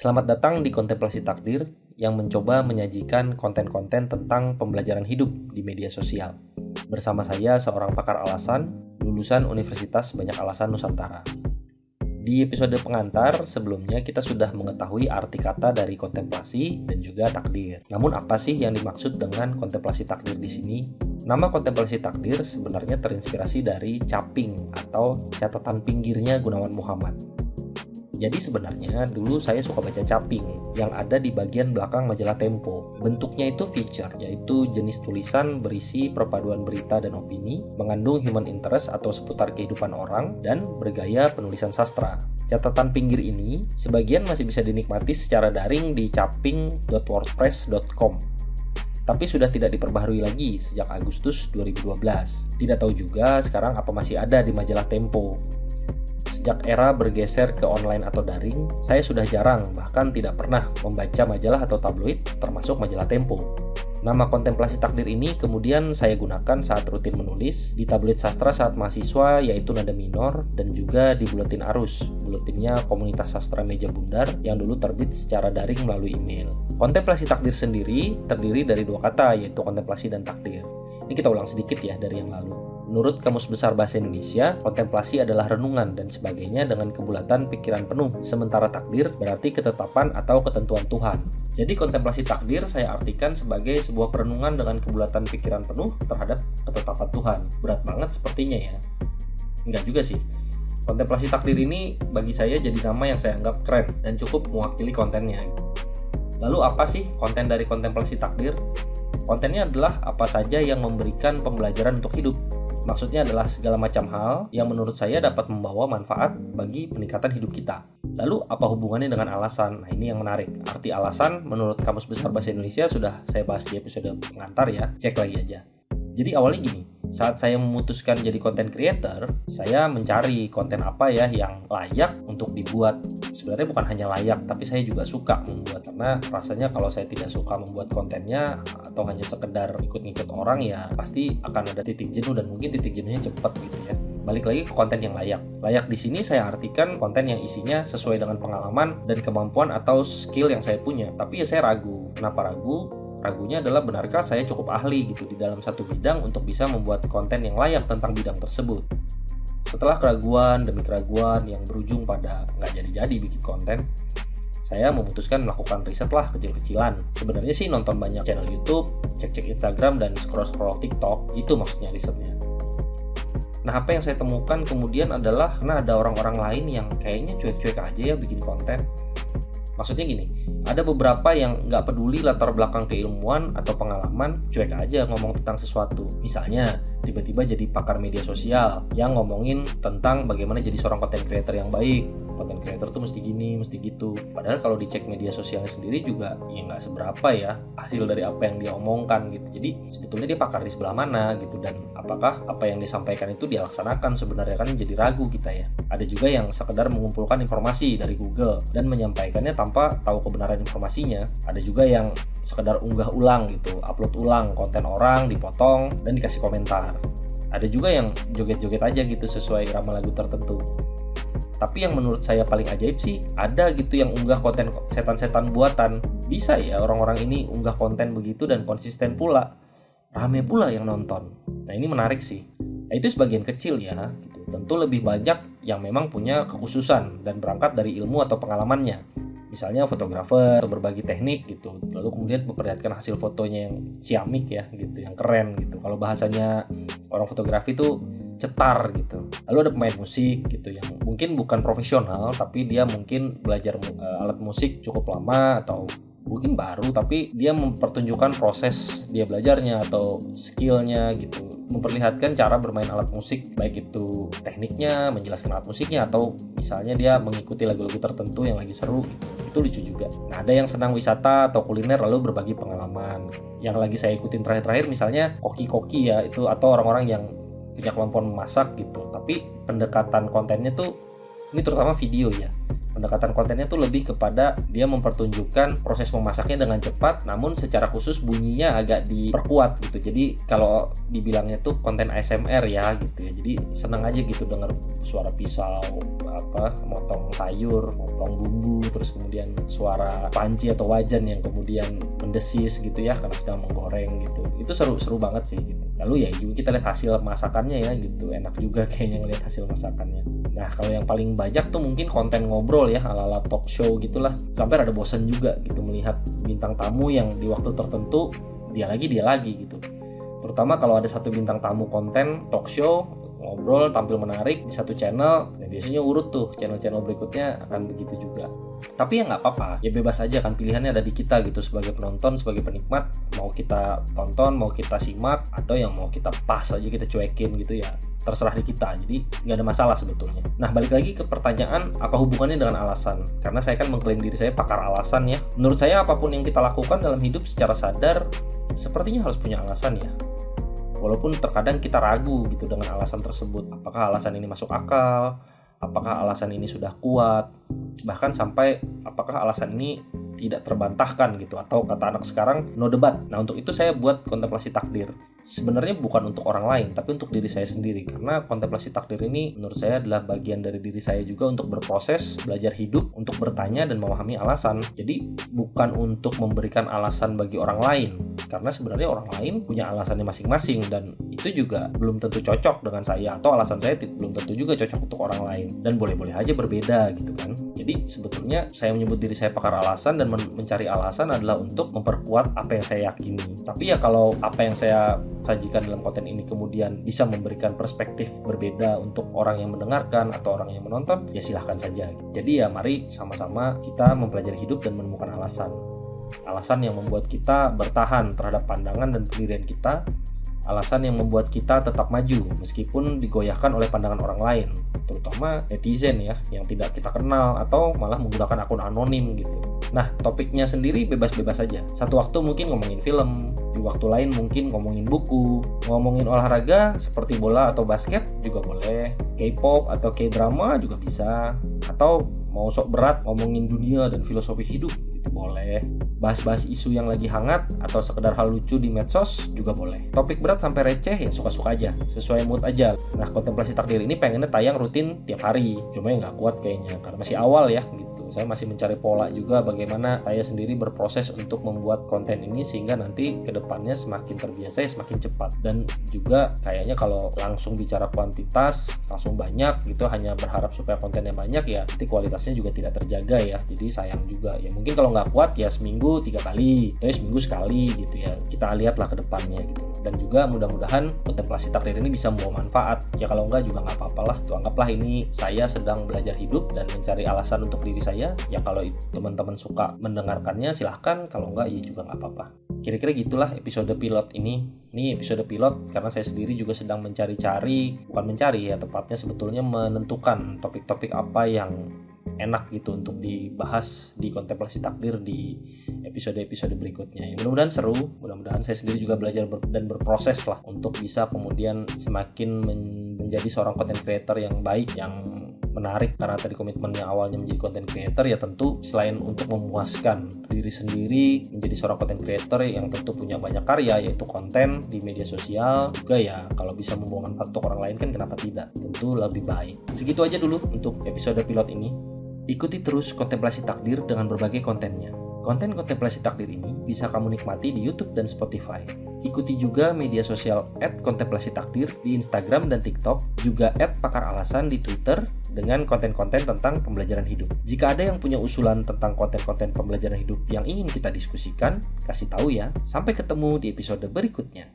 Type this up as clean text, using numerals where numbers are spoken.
Selamat datang di Kontemplasi Takdir yang mencoba menyajikan konten-konten tentang pembelajaran hidup di media sosial. Bersama saya seorang pakar alasan, lulusan Universitas Banyak Alasan Nusantara. Di episode pengantar sebelumnya kita sudah mengetahui arti kata dari kontemplasi dan juga takdir. Namun apa sih yang dimaksud dengan kontemplasi takdir di sini? Nama kontemplasi takdir sebenarnya terinspirasi dari caping atau catatan pinggirnya Gunawan Muhammad. Jadi sebenarnya dulu saya suka baca caping yang ada di bagian belakang majalah Tempo. Bentuknya itu feature, yaitu jenis tulisan berisi perpaduan berita dan opini, mengandung human interest atau seputar kehidupan orang, dan bergaya penulisan sastra. Catatan pinggir ini sebagian masih bisa dinikmati secara daring di caping.wordpress.com. Tapi sudah tidak diperbaharui lagi sejak Agustus 2012. Tidak tahu juga sekarang apa masih ada di majalah Tempo. Sejak era bergeser ke online atau daring, saya sudah jarang, bahkan tidak pernah membaca majalah atau tabloid, termasuk majalah Tempo. Nama kontemplasi takdir ini kemudian saya gunakan saat rutin menulis di tabloid sastra saat mahasiswa, yaitu Nada Minor, dan juga di Buletin Arus, buletinnya komunitas sastra meja bundar yang dulu terbit secara daring melalui email. Kontemplasi takdir sendiri terdiri dari dua kata, yaitu kontemplasi dan takdir. Ini kita ulang sedikit ya dari yang lalu. Menurut Kamus Besar Bahasa Indonesia, kontemplasi adalah renungan dan sebagainya dengan kebulatan pikiran penuh, sementara takdir berarti ketetapan atau ketentuan Tuhan. Jadi kontemplasi takdir saya artikan sebagai sebuah perenungan dengan kebulatan pikiran penuh terhadap ketetapan Tuhan. Berat banget sepertinya ya. Enggak juga sih. Kontemplasi takdir ini bagi saya jadi nama yang saya anggap keren dan cukup mewakili kontennya. Lalu apa sih konten dari kontemplasi takdir? Kontennya adalah apa saja yang memberikan pembelajaran untuk hidup. Maksudnya adalah segala macam hal yang menurut saya dapat membawa manfaat bagi peningkatan hidup kita. Lalu apa hubungannya dengan alasan? Nah ini yang menarik. Arti alasan menurut Kamus Besar Bahasa Indonesia sudah saya bahas di episode pengantar ya. Cek lagi aja. Jadi awalnya gini, saat saya memutuskan jadi content creator, saya mencari konten apa ya yang layak untuk dibuat. Sebenarnya bukan hanya layak, tapi saya juga suka membuat. Karena rasanya kalau saya tidak suka membuat kontennya atau hanya sekedar ikut-ikut orang ya pasti akan ada titik jenuh dan mungkin titik jenuhnya cepat gitu ya. Balik lagi ke konten yang layak. Layak di sini saya artikan konten yang isinya sesuai dengan pengalaman dan kemampuan atau skill yang saya punya. Tapi ya saya ragu. Kenapa ragu? Ragunya adalah benarkah saya cukup ahli gitu di dalam satu bidang untuk bisa membuat konten yang layak tentang bidang tersebut. Setelah keraguan demi keraguan yang berujung pada nggak jadi-jadi bikin konten, saya memutuskan melakukan riset lah kecil-kecilan. Sebenarnya sih nonton banyak channel YouTube, cek-cek Instagram, dan scroll-scroll TikTok, itu maksudnya risetnya. Nah apa yang saya temukan kemudian adalah karena ada orang-orang lain yang kayaknya cuek-cuek aja ya bikin konten. Maksudnya gini, ada beberapa yang nggak peduli latar belakang keilmuan atau pengalaman, cuek aja ngomong tentang sesuatu. Misalnya, tiba-tiba jadi pakar media sosial yang ngomongin tentang bagaimana jadi seorang content creator yang baik. Content creator tuh mesti gini, mesti gitu. Padahal kalau dicek media sosialnya sendiri juga ya nggak seberapa ya hasil dari apa yang dia omongkan gitu. Jadi sebetulnya dia pakar di sebelah mana gitu, dan apakah apa yang disampaikan itu dia laksanakan sebenarnya, kan jadi ragu kita ya. Ada juga yang sekedar mengumpulkan informasi dari Google dan menyampaikannya tanpa tahu kebenaran informasinya. Ada juga yang sekedar unggah ulang gitu, upload ulang konten orang, dipotong dan dikasih komentar. Ada juga yang joget-joget aja gitu sesuai irama lagu tertentu. Tapi yang menurut saya paling ajaib sih, ada gitu yang unggah konten setan-setan buatan. Bisa ya orang-orang ini unggah konten begitu dan konsisten pula. Rame pula yang nonton. Nah ini menarik sih. Nah, itu sebagian kecil ya. Gitu. Tentu lebih banyak yang memang punya kekhususan dan berangkat dari ilmu atau pengalamannya. Misalnya fotografer berbagi teknik gitu. Lalu kemudian memperlihatkan hasil fotonya yang ciamik ya gitu, yang keren gitu. Kalau bahasanya orang fotografi tuh cetar gitu. Lalu ada pemain musik gitu yang mungkin bukan profesional tapi dia mungkin belajar alat musik cukup lama atau mungkin baru, tapi dia mempertunjukkan proses dia belajarnya atau skillnya gitu, memperlihatkan cara bermain alat musik, baik itu tekniknya, menjelaskan alat musiknya, atau misalnya dia mengikuti lagu-lagu tertentu yang lagi seru gitu. Itu lucu juga. Nah ada yang senang wisata atau kuliner lalu berbagi pengalaman. Yang lagi saya ikutin terakhir-terakhir misalnya koki-koki ya itu, atau orang-orang yang punya kemampuan memasak gitu, tapi pendekatan kontennya tuh ini terutama video ya, Pendekatan kontennya tuh lebih kepada dia mempertunjukkan proses memasaknya dengan cepat, namun secara khusus bunyinya agak diperkuat gitu. Jadi kalau dibilangnya tuh konten ASMR ya gitu ya. Jadi senang aja gitu dengar suara pisau motong sayur, motong bumbu, terus kemudian suara panci atau wajan yang kemudian mendesis gitu ya karena sedang menggoreng gitu. Itu seru banget sih gitu. Lalu ya juga kita lihat hasil masakannya ya gitu, enak juga kayaknya ngelihat hasil masakannya. Nah kalau yang paling banyak tuh mungkin konten ngobrol ya, ala-ala talk show gitulah. Sampai ada bosan juga gitu melihat bintang tamu yang di waktu tertentu dia lagi gitu. Terutama kalau ada satu bintang tamu konten talk show, ngobrol tampil menarik di satu channel, dan biasanya urut tuh channel-channel berikutnya akan begitu juga. Tapi ya nggak apa-apa, ya bebas aja kan, pilihannya ada di kita gitu sebagai penonton, sebagai penikmat, mau kita tonton, mau kita simak, atau yang mau kita pas aja kita cuekin gitu ya, terserah di kita. Jadi nggak ada masalah sebetulnya. Nah balik lagi ke pertanyaan, apa hubungannya dengan alasan? Karena saya kan mengklaim diri saya pakar alasan ya. Menurut saya apapun yang kita lakukan dalam hidup secara sadar sepertinya harus punya alasan ya. Walaupun terkadang kita ragu gitu dengan alasan tersebut. Apakah alasan ini masuk akal? Apakah alasan ini sudah kuat? Bahkan sampai apakah alasan ini tidak terbantahkan gitu, atau kata anak sekarang no debat. Nah untuk itu saya buat kontemplasi takdir. Sebenarnya bukan untuk orang lain, tapi untuk diri saya sendiri. Karena kontemplasi takdir ini menurut saya adalah bagian dari diri saya juga untuk berproses, belajar hidup, untuk bertanya dan memahami alasan. Jadi bukan untuk memberikan alasan bagi orang lain, karena sebenarnya orang lain punya alasannya masing-masing, dan itu juga belum tentu cocok dengan saya, atau alasan saya belum tentu juga cocok untuk orang lain, dan boleh-boleh aja berbeda gitu kan. Jadi sebetulnya saya menyebut diri saya pakar alasan dan mencari alasan adalah untuk memperkuat apa yang saya yakini. Tapi ya kalau apa yang saya sajikan dalam konten ini kemudian bisa memberikan perspektif berbeda untuk orang yang mendengarkan atau orang yang menonton, ya silahkan saja. Jadi ya mari sama-sama kita mempelajari hidup dan menemukan alasan. Alasan yang membuat kita bertahan terhadap pandangan dan pendirian kita, alasan yang membuat kita tetap maju meskipun digoyahkan oleh pandangan orang lain, terutama netizen ya yang tidak kita kenal atau malah menggunakan akun anonim gitu. Nah, topiknya sendiri bebas-bebas saja. Satu waktu mungkin ngomongin film, di waktu lain mungkin ngomongin buku, ngomongin olahraga seperti bola atau basket juga boleh, K-pop atau K-drama juga bisa, atau mau sok berat ngomongin dunia dan filosofi hidup itu boleh. Bahas-bahas isu yang lagi hangat atau sekedar hal lucu di medsos juga boleh. Topik berat sampai receh ya suka-suka aja, sesuai mood aja. Nah, kontemplasi takdir ini pengennya tayang rutin tiap hari, cuma ya nggak kuat kayaknya karena masih awal ya gitu. Saya masih mencari pola juga bagaimana saya sendiri berproses untuk membuat konten ini sehingga nanti kedepannya semakin terbiasa ya semakin cepat. Dan juga kayaknya kalau langsung bicara kuantitas langsung banyak gitu, hanya berharap supaya kontennya banyak ya nanti kualitasnya juga tidak terjaga ya, jadi sayang juga ya. Mungkin kalau nggak kuat ya seminggu 3 kali, seminggu sekali gitu ya, kita lihatlah ke depannya gitu. Dan juga mudah-mudahan kontemplasi takdir ini bisa membawa manfaat ya. Kalau enggak juga nggak apa-apa lah tuh, anggaplah ini saya sedang belajar hidup dan mencari alasan untuk diri saya ya. Kalau teman-teman suka mendengarkannya silahkan, kalau enggak ya juga nggak apa-apa. Kira-kira gitulah episode pilot ini. Ini episode pilot karena saya sendiri juga sedang bukan mencari ya, tepatnya sebetulnya menentukan topik-topik apa yang enak gitu untuk dibahas di kontemplasi takdir di episode-episode berikutnya. Ya, mudah-mudahan seru, mudah-mudahan saya sendiri juga belajar dan berproses lah untuk bisa kemudian semakin menjadi seorang content creator yang baik, yang menarik. Karena tadi komitmennya awalnya menjadi content creator ya tentu selain untuk memuaskan diri sendiri menjadi seorang content creator yang tentu punya banyak karya yaitu konten di media sosial, juga ya kalau bisa membawa manfaat untuk orang lain kan kenapa tidak, tentu lebih baik. Segitu aja dulu untuk episode pilot ini. Ikuti terus kontemplasi takdir dengan berbagai kontennya. Konten kontemplasi takdir ini bisa kamu nikmati di YouTube dan Spotify. Ikuti juga media sosial @kontemplasitakdir di Instagram dan TikTok, juga @pakaralasan di Twitter dengan konten-konten tentang pembelajaran hidup. Jika ada yang punya usulan tentang konten-konten pembelajaran hidup yang ingin kita diskusikan, kasih tahu ya. Sampai ketemu di episode berikutnya.